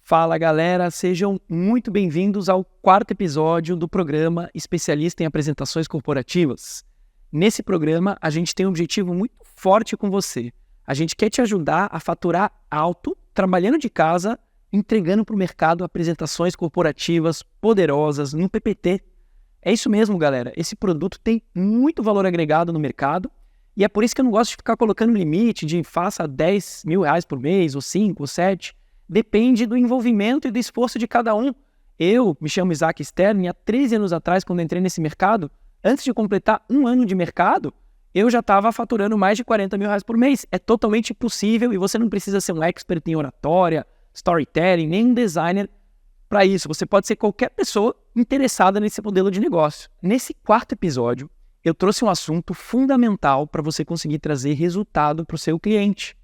Fala galera, sejam muito bem-vindos ao quarto episódio do programa Especialista em Apresentações Corporativas. Nesse programa, a gente tem um objetivo muito forte com você. A gente quer te ajudar a faturar alto, trabalhando de casa, entregando para o mercado apresentações corporativas poderosas no PPT. É isso mesmo, galera. Esse produto tem muito valor agregado no mercado e é por isso que eu não gosto de ficar colocando limite de faça 10 mil reais por mês, ou 5, ou 7. Depende do envolvimento e do esforço de cada um. Eu me chamo Isaac Stern e há 13 anos atrás, quando entrei nesse mercado, antes de completar um ano de mercado, eu já estava faturando mais de 40 mil reais por mês. É totalmente possível e você não precisa ser um expert em oratória, storytelling, nem um designer para isso. Você pode ser qualquer pessoa interessada nesse modelo de negócio. Nesse quarto episódio, eu trouxe um assunto fundamental para você conseguir trazer resultado para o seu cliente,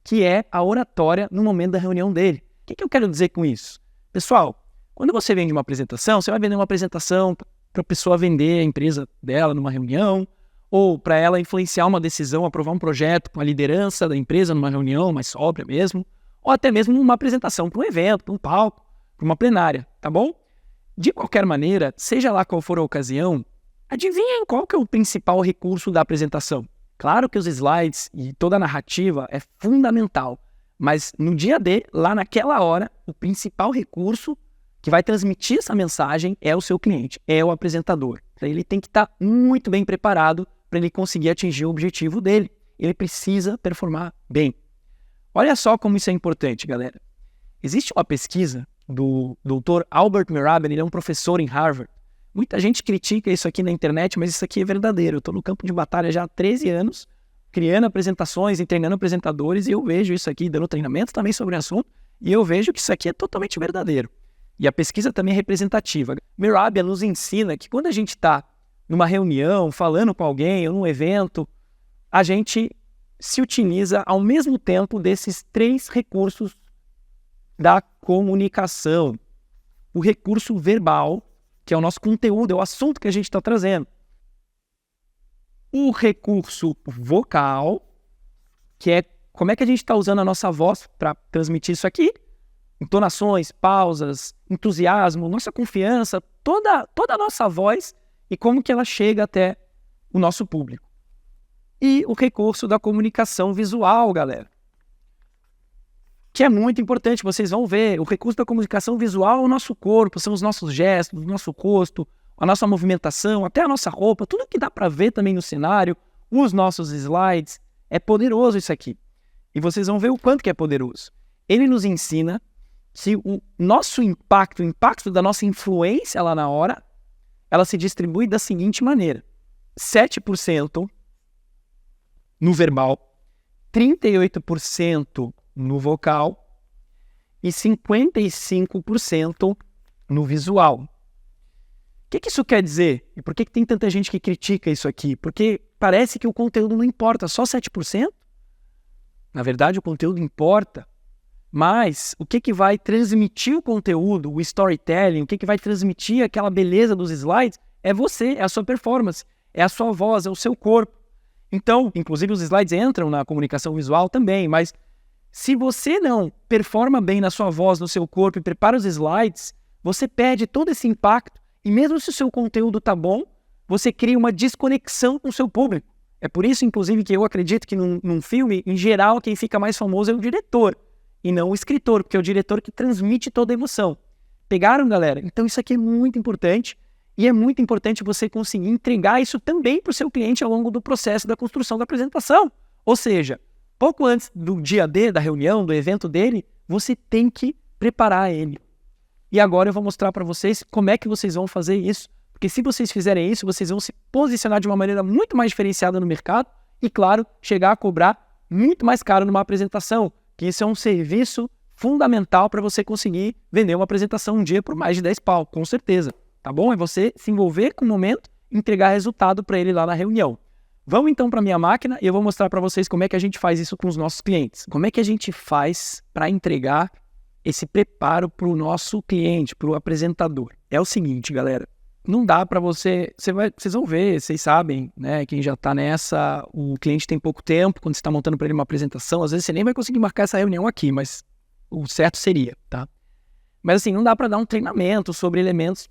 que é a oratória no momento da reunião dele. O que eu quero dizer com isso? Pessoal, quando você vende uma apresentação, você vai vender uma apresentação para a pessoa vender a empresa dela numa reunião, ou para ela influenciar uma decisão, aprovar um projeto com a liderança da empresa numa reunião mais sóbria mesmo, ou até mesmo uma apresentação para um evento, para um palco, para uma plenária, tá bom? De qualquer maneira, seja lá qual for a ocasião, adivinhem qual que é o principal recurso da apresentação? Claro que os slides e toda a narrativa é fundamental, mas no dia D, lá naquela hora, o principal recurso que vai transmitir essa mensagem é o seu cliente, é o apresentador. Ele tem que estar muito bem preparado para ele conseguir atingir o objetivo dele. Ele precisa performar bem. Olha só como isso é importante, galera. Existe uma pesquisa do Dr. Albert Mehrabian, ele é um professor em Harvard. Muita gente critica isso aqui na internet, mas isso aqui é verdadeiro. Eu estou no campo de batalha já há 13 anos, criando apresentações e treinando apresentadores, e eu vejo isso aqui, dando treinamento também sobre o assunto, e eu vejo que isso aqui é totalmente verdadeiro. E a pesquisa também é representativa. Mehrabian nos ensina que quando a gente está numa reunião, falando com alguém, ou num evento, a gente se utiliza ao mesmo tempo desses 3 recursos da comunicação. O recurso verbal, que é o nosso conteúdo, é o assunto que a gente está trazendo. O recurso vocal, que é como é que a gente está usando a nossa voz para transmitir isso aqui. Entonações, pausas, entusiasmo, nossa confiança, toda a nossa voz e como que ela chega até o nosso público. E o recurso da comunicação visual, galera, que é muito importante, vocês vão ver, o recurso da comunicação visual é o nosso corpo, são os nossos gestos, o nosso rosto, a nossa movimentação, até a nossa roupa, tudo que dá para ver também no cenário, os nossos slides, é poderoso isso aqui. E vocês vão ver o quanto que é poderoso. Ele nos ensina que o nosso impacto, o impacto da nossa influência lá na hora, ela se distribui da seguinte maneira: 7% no verbal, 38% no vocal e 55% no visual. O que isso quer dizer? E por que tem tanta gente que critica isso aqui? Porque parece que o conteúdo não importa, só 7%? Na verdade, o conteúdo importa, mas o que vai transmitir o conteúdo, o storytelling, o que vai transmitir aquela beleza dos slides é você, é a sua performance, é a sua voz, é o seu corpo. Então, inclusive os slides entram na comunicação visual também, mas se você não performa bem na sua voz, no seu corpo e prepara os slides, você perde todo esse impacto e mesmo se o seu conteúdo está bom, você cria uma desconexão com o seu público. É por isso, inclusive, que eu acredito que num filme, em geral, quem fica mais famoso é o diretor e não o escritor, porque é o diretor que transmite toda a emoção. Pegaram, galera? Então isso aqui é muito importante e é muito importante você conseguir entregar isso também para o seu cliente ao longo do processo da construção da apresentação. Ou seja, pouco antes do dia D, da reunião, do evento dele, você tem que preparar ele. E agora eu vou mostrar para vocês como é que vocês vão fazer isso, porque se vocês fizerem isso, vocês vão se posicionar de uma maneira muito mais diferenciada no mercado e, claro, chegar a cobrar muito mais caro numa apresentação, que isso é um serviço fundamental para você conseguir vender uma apresentação um dia por mais de 10 pau, com certeza, tá bom? É você se envolver com o momento e entregar resultado para ele lá na reunião. Vamos então para a minha máquina e eu vou mostrar para vocês como é que a gente faz isso com os nossos clientes. Como é que a gente faz para entregar esse preparo para o nosso cliente, para o apresentador? É o seguinte, galera, não dá para vocês vão ver, vocês sabem, né? Quem já está nessa, o cliente tem pouco tempo, quando você está montando para ele uma apresentação, às vezes você nem vai conseguir marcar essa reunião aqui, mas o certo seria, tá? Mas assim, não dá para dar um treinamento sobre elementos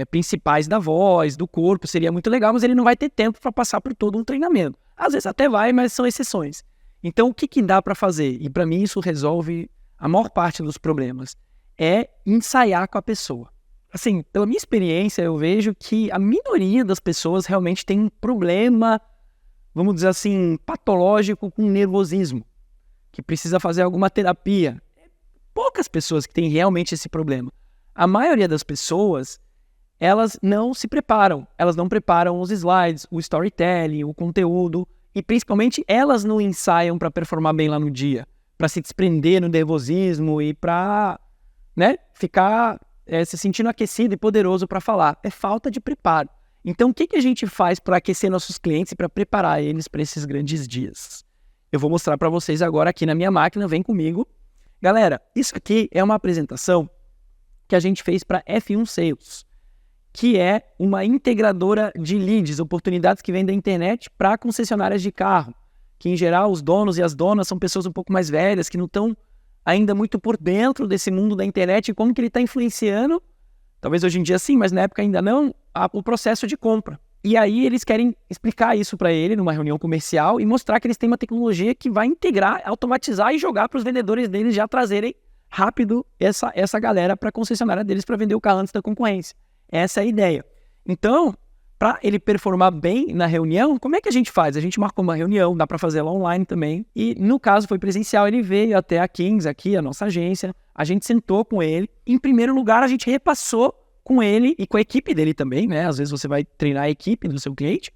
principais da voz, do corpo, seria muito legal, mas ele não vai ter tempo para passar por todo um treinamento. Às vezes até vai, mas são exceções. Então o que dá para fazer? E para mim isso resolve a maior parte dos problemas. É ensaiar com a pessoa. Assim, pela minha experiência, eu vejo que a minoria das pessoas realmente tem um problema, vamos dizer assim, patológico com nervosismo, que precisa fazer alguma terapia. Poucas pessoas que têm realmente esse problema. A maioria das pessoas, elas não se preparam. Elas não preparam os slides, o storytelling, o conteúdo, e principalmente elas não ensaiam para performar bem lá no dia, para se desprender no nervosismo e para, né, ficar se sentindo aquecido e poderoso para falar. É falta de preparo. Então, o que a gente faz para aquecer nossos clientes e para preparar eles para esses grandes dias? Eu vou mostrar para vocês agora aqui na minha máquina, vem comigo. Galera, isso aqui é uma apresentação que a gente fez para F1 Sales, que é uma integradora de leads, oportunidades que vêm da internet para concessionárias de carro, que em geral os donos e as donas são pessoas um pouco mais velhas, que não estão ainda muito por dentro desse mundo da internet e como que ele está influenciando, talvez hoje em dia sim, mas na época ainda não, o processo de compra. E aí eles querem explicar isso para ele numa reunião comercial e mostrar que eles têm uma tecnologia que vai integrar, automatizar e jogar para os vendedores deles já trazerem rápido essa galera para a concessionária deles para vender o carro antes da concorrência. Essa é a ideia. Então, para ele performar bem na reunião, como é que a gente faz? A gente marcou uma reunião, dá para fazer ela online também. E no caso foi presencial, ele veio até a Kings, aqui, a nossa agência. A gente sentou com ele. Em primeiro lugar, a gente repassou com ele e com a equipe dele também, né? Às vezes você vai treinar a equipe do seu cliente.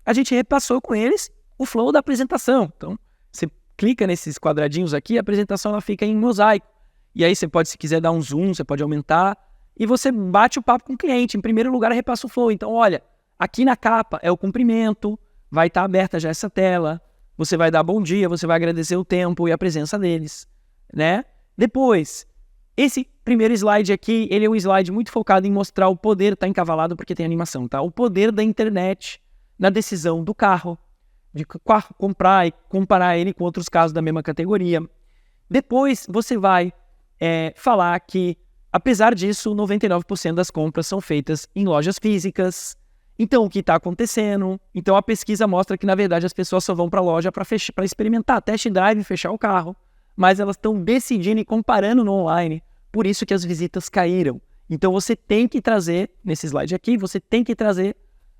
A gente repassou com eles o flow da apresentação. Então, você clica nesses quadradinhos aqui, a apresentação ela fica em mosaico. E aí você pode, se quiser dar um zoom, você pode aumentar. E você bate o papo com o cliente. Em primeiro lugar, repassa o flow. Então, olha, aqui na capa é o cumprimento, vai estar aberta já essa tela. Você vai dar bom dia, você vai agradecer o tempo e a presença deles, né? Depois, esse primeiro slide aqui, ele é um slide muito focado em mostrar o poder, tá encavalado porque tem animação, tá? O poder da internet na decisão do carro, de comprar e comparar ele com outros carros da mesma categoria. Depois, você vai falar que, apesar disso, 99% das compras são feitas em lojas físicas. Então, o que está acontecendo? Então, a pesquisa mostra que, na verdade, as pessoas só vão para a loja para experimentar, test drive e fechar o carro. Mas elas estão decidindo e comparando no online. Por isso que as visitas caíram. Então, você tem que trazer, nesse slide aqui, você tem que trazer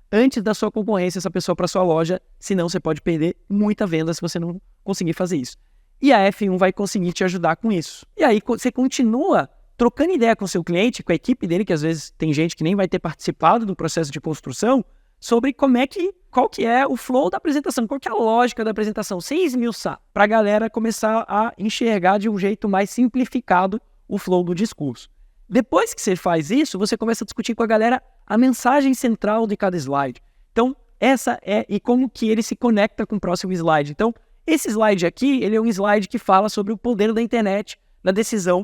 antes da sua concorrência essa pessoa para sua loja, senão você pode perder muita venda se você não conseguir fazer isso. E a F1 vai conseguir te ajudar com isso. E aí, você continua trocando ideia com o seu cliente, com a equipe dele, que às vezes tem gente que nem vai ter participado do processo de construção, sobre qual que é o flow da apresentação, qual que é a lógica da apresentação, sem esmiuçar, para a galera começar a enxergar de um jeito mais simplificado o flow do discurso. Depois que você faz isso, você começa a discutir com a galera a mensagem central de cada slide. Então, essa e como que ele se conecta com o próximo slide. Então, esse slide aqui, ele é um slide que fala sobre o poder da internet na decisão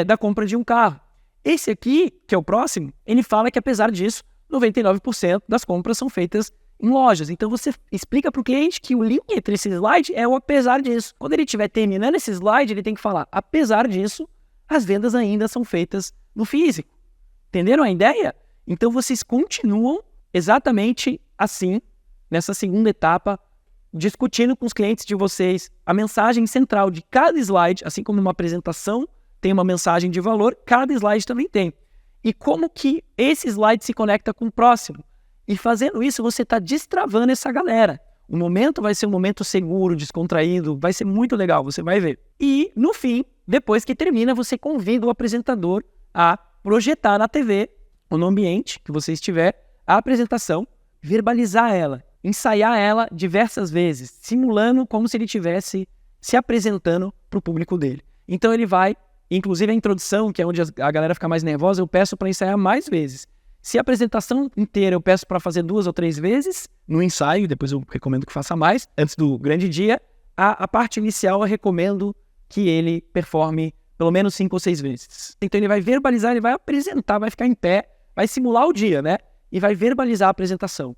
da compra de um carro. Esse aqui, que é o próximo, ele fala que apesar disso, 99% das compras são feitas em lojas. Então você explica para o cliente que o link entre esse slide é o apesar disso. Quando ele estiver terminando esse slide, ele tem que falar, apesar disso, as vendas ainda são feitas no físico. Entenderam a ideia? Então vocês continuam exatamente assim, nessa segunda etapa, discutindo com os clientes de vocês a mensagem central de cada slide, assim como uma apresentação tem uma mensagem de valor, cada slide também tem. E como que esse slide se conecta com o próximo. E fazendo isso, você está destravando essa galera. O momento vai ser um momento seguro, descontraído, vai ser muito legal, você vai ver. E, no fim, depois que termina, você convida o apresentador a projetar na TV, ou no ambiente que você estiver, a apresentação, verbalizar ela, ensaiar ela diversas vezes, simulando como se ele estivesse se apresentando para o público dele. Então ele vai, inclusive a introdução, que é onde a galera fica mais nervosa, eu peço para ensaiar mais vezes. Se a apresentação inteira eu peço para fazer 2 ou 3 vezes, no ensaio, depois eu recomendo que faça mais, antes do grande dia, a parte inicial eu recomendo que ele performe pelo menos 5 ou 6 vezes. Então ele vai verbalizar, ele vai apresentar, vai ficar em pé, vai simular o dia, né? E vai verbalizar a apresentação.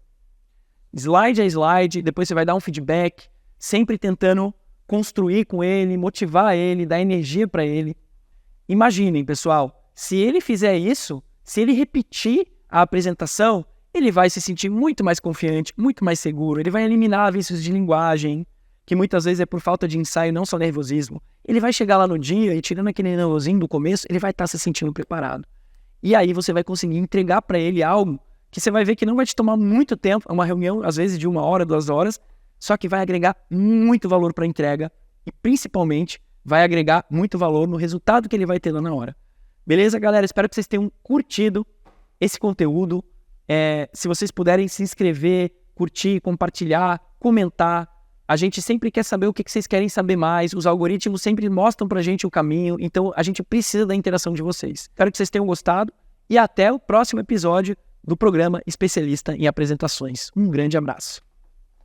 Slide a slide, depois você vai dar um feedback, sempre tentando construir com ele, motivar ele, dar energia para ele. Imaginem, pessoal, se ele fizer isso, se ele repetir a apresentação, ele vai se sentir muito mais confiante, muito mais seguro, ele vai eliminar vícios de linguagem, que muitas vezes é por falta de ensaio, não só nervosismo. Ele vai chegar lá no dia e, tirando aquele nervosinho do começo, ele vai estar se sentindo preparado. E aí você vai conseguir entregar para ele algo que você vai ver que não vai te tomar muito tempo, é uma reunião às vezes de 1 hora, 2 horas, só que vai agregar muito valor para a entrega e principalmente vai agregar muito valor no resultado que ele vai ter lá na hora. Beleza, galera? Espero que vocês tenham curtido esse conteúdo. Se vocês puderem se inscrever, curtir, compartilhar, comentar. A gente sempre quer saber o que vocês querem saber mais. Os algoritmos sempre mostram pra gente o caminho. Então, a gente precisa da interação de vocês. Espero que vocês tenham gostado. E até o próximo episódio do programa Especialista em Apresentações. Um grande abraço.